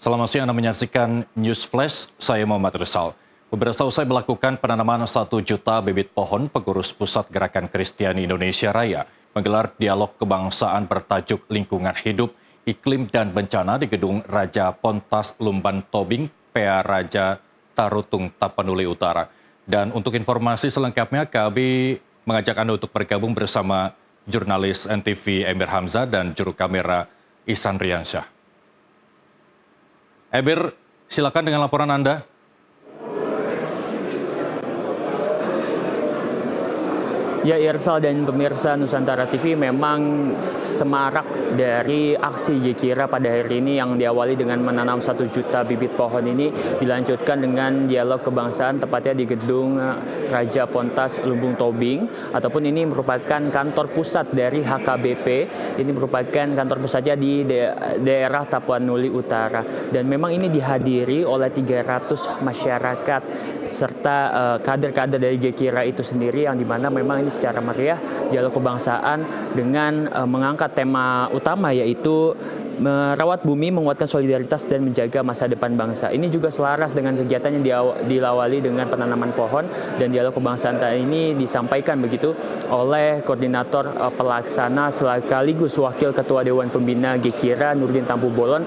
Selamat siang, Anda menyaksikan News Flash, saya Muhammad Rizal. Beberapa usai melakukan penanaman 1 juta bibit pohon, pengurus Pusat Gerakan Kristiani Indonesia Raya menggelar dialog kebangsaan bertajuk Lingkungan Hidup, Iklim dan Bencana di Gedung Raja Pontas Lumban Tobing, PA Raja Tarutung, Tapanuli Utara. Dan untuk informasi selengkapnya, kami mengajak Anda untuk bergabung bersama jurnalis NTV Emir Hamzah dan juru kamera Ihsan Riansyah. Emir, silakan dengan laporan Anda. Ya, Irsal dan pemirsa Nusantara TV, memang semarak dari aksi Gekira pada hari ini yang diawali dengan menanam 1 juta bibit pohon ini dilanjutkan dengan dialog kebangsaan tepatnya di Gedung Raja Pontas Lumbung Tobing, ataupun ini merupakan kantor pusat dari HKBP. Ini merupakan kantor pusatnya di daerah Tapanuli Utara, dan memang ini dihadiri oleh 300 masyarakat serta kader-kader dari Gekira itu sendiri, yang dimana memang ini secara meriah dialog kebangsaan dengan mengangkat tema utama, yaitu merawat bumi, menguatkan solidaritas, dan menjaga masa depan bangsa. Ini juga selaras dengan kegiatan yang diawali dengan penanaman pohon, dan dialog kebangsaan ini disampaikan begitu oleh koordinator pelaksana sekaligus wakil ketua Dewan Pembina Gekira Nurdin Tampu Bolon,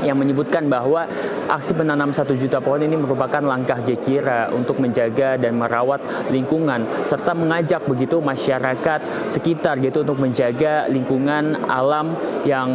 yang menyebutkan bahwa aksi penanam 1 juta pohon ini merupakan langkah Gekira untuk menjaga dan merawat lingkungan, serta mengajak begitu masyarakat sekitar gitu untuk menjaga lingkungan alam yang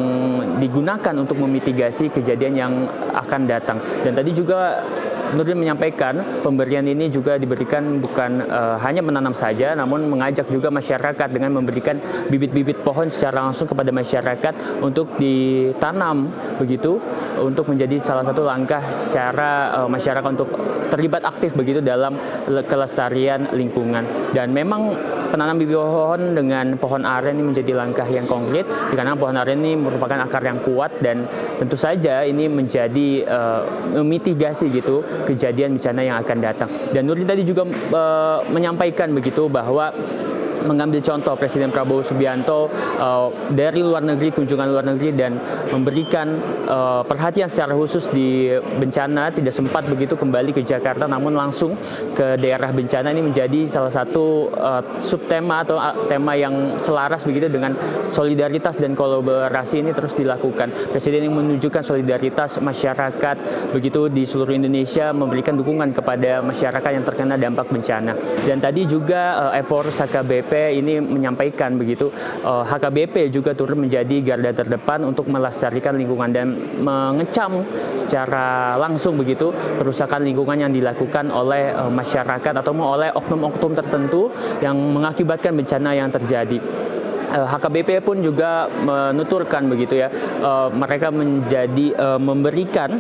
digunakan untuk memitigasi kejadian yang akan datang. Dan tadi juga Nurdin menyampaikan pemberian ini juga diberikan bukan hanya menanam saja, namun mengajak juga masyarakat dengan memberikan bibit-bibit pohon secara langsung kepada masyarakat untuk ditanam begitu, untuk menjadi salah satu langkah cara masyarakat untuk terlibat aktif begitu dalam kelestarian lingkungan. Dan memang penanam bibit pohon dengan pohon aren ini menjadi langkah yang konkret, karena pohon aren ini merupakan akar yang kuat, dan tentu saja ini menjadi memitigasi gitu kejadian bencana yang akan datang. Dan Nurdin tadi juga menyampaikan begitu bahwa mengambil contoh Presiden Prabowo Subianto dari luar negeri, kunjungan luar negeri, dan memberikan perhatian secara khusus di bencana, tidak sempat begitu kembali ke Jakarta, namun langsung ke daerah bencana. Ini menjadi salah satu subtema atau tema yang selaras begitu dengan solidaritas dan kolaborasi ini terus dilakukan. Presiden yang menunjukkan solidaritas masyarakat begitu di seluruh Indonesia, memberikan dukungan kepada masyarakat yang terkena dampak bencana. Dan tadi juga Evorus HKBP ini menyampaikan begitu HKBP juga turut menjadi garda terdepan untuk melestarikan lingkungan dan mengecam secara langsung begitu kerusakan lingkungan yang dilakukan oleh masyarakat atau oleh oknum-oknum tertentu yang mengakibatkan bencana yang terjadi. HKBP pun juga menuturkan begitu ya, mereka memberikan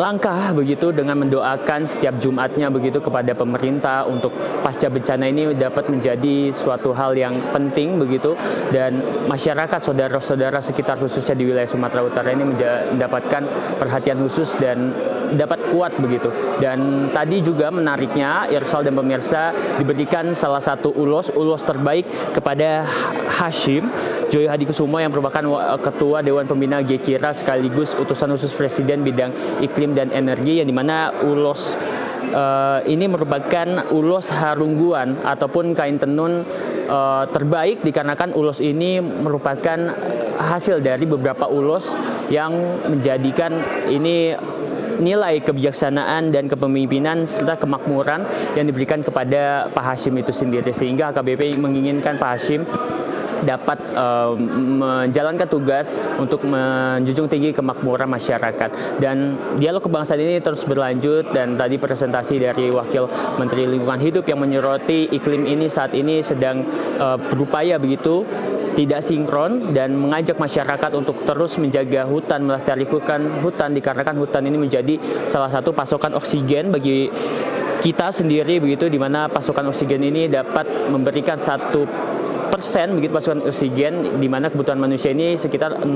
langkah begitu dengan mendoakan setiap Jumatnya begitu kepada pemerintah untuk pasca bencana ini dapat menjadi suatu hal yang penting begitu, dan masyarakat saudara-saudara sekitar khususnya di wilayah Sumatera Utara ini mendapatkan perhatian khusus dan dapat kuat begitu. Dan tadi juga menariknya Irsal dan pemirsa, diberikan salah satu ulos terbaik kepada Hashim Joyo Hadikusumo yang merupakan ketua Dewan Pembina Gekira sekaligus utusan khusus Presiden bidang iklim dan energi, yang dimana ulos ini merupakan ulos harungguan ataupun kain tenun terbaik, dikarenakan ulos ini merupakan hasil dari beberapa ulos yang menjadikan ini nilai kebijaksanaan dan kepemimpinan serta kemakmuran yang diberikan kepada Pak Hashim itu sendiri, sehingga HKBP menginginkan Pak Hashim dapat menjalankan tugas untuk menjunjung tinggi kemakmuran masyarakat. Dan dialog kebangsaan ini terus berlanjut, dan tadi presentasi dari Wakil Menteri Lingkungan Hidup yang menyoroti iklim ini saat ini sedang berupaya begitu tidak sinkron, dan mengajak masyarakat untuk terus menjaga hutan, melestarikan hutan, dikarenakan hutan ini menjadi salah satu pasokan oksigen bagi kita sendiri begitu, di mana pasokan oksigen ini dapat memberikan 1% begitu pasokan oksigen, di mana kebutuhan manusia ini sekitar 0,5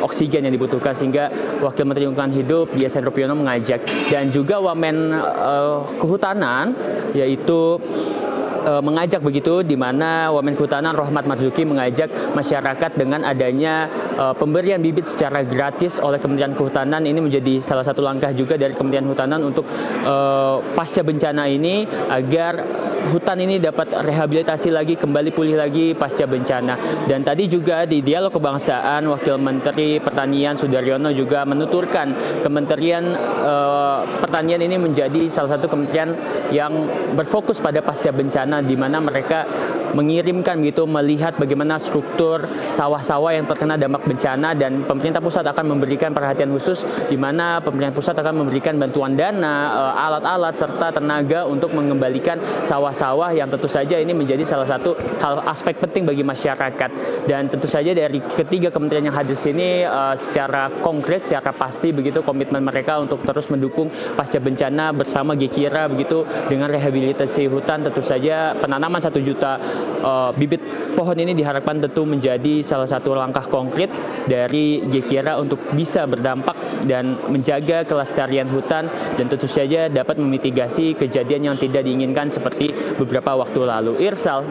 oksigen yang dibutuhkan, sehingga Wakil Menteri Lingkungan Hidup Dias Hendro Priyono mengajak, dan juga Wamen Kehutanan yaitu mengajak begitu, di mana Wamen Kehutanan Rohmat Marzuki mengajak masyarakat dengan adanya pemberian bibit secara gratis oleh Kementerian Kehutanan. Ini menjadi salah satu langkah juga dari Kementerian Kehutanan untuk pasca bencana ini, agar hutan ini dapat rehabilitasi lagi, kembali pulih lagi pasca bencana. Dan tadi juga di dialog kebangsaan, Wakil Menteri Pertanian Sudaryono juga menuturkan Kementerian Pertanian ini menjadi salah satu kementerian yang berfokus pada pasca bencana, di mana mereka mengirimkan gitu, melihat bagaimana struktur sawah-sawah yang terkena dampak bencana, dan pemerintah pusat akan memberikan perhatian khusus, di mana pemerintah pusat akan memberikan bantuan dana, alat-alat serta tenaga untuk mengembalikan sawah-sawah yang tentu saja ini menjadi salah satu hal aspek penting bagi masyarakat. Dan tentu saja dari ketiga kementerian yang hadir sini secara konkret, secara pasti begitu komitmen mereka untuk terus mendukung pasca bencana bersama Gekira begitu, dengan rehabilitasi hutan. Tentu saja penanaman 1 juta bibit pohon ini diharapkan tentu menjadi salah satu langkah konkret dari Gekira untuk bisa berdampak dan menjaga kelestarian hutan, dan tentu saja dapat memitigasi kejadian yang tidak diinginkan seperti beberapa waktu lalu. Irsal.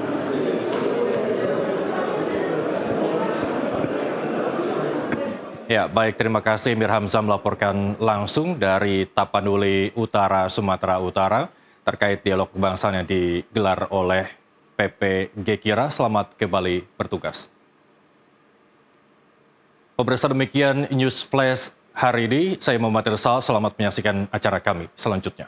Ya, baik, terima kasih Mir Hamzah melaporkan langsung dari Tapanuli Utara, Sumatera Utara terkait dialog kebangsaan yang digelar oleh PP Gekira. Selamat kembali bertugas. Pemirsa, demikian News Flash hari ini. Saya Muhammad Irsal, selamat menyaksikan acara kami selanjutnya.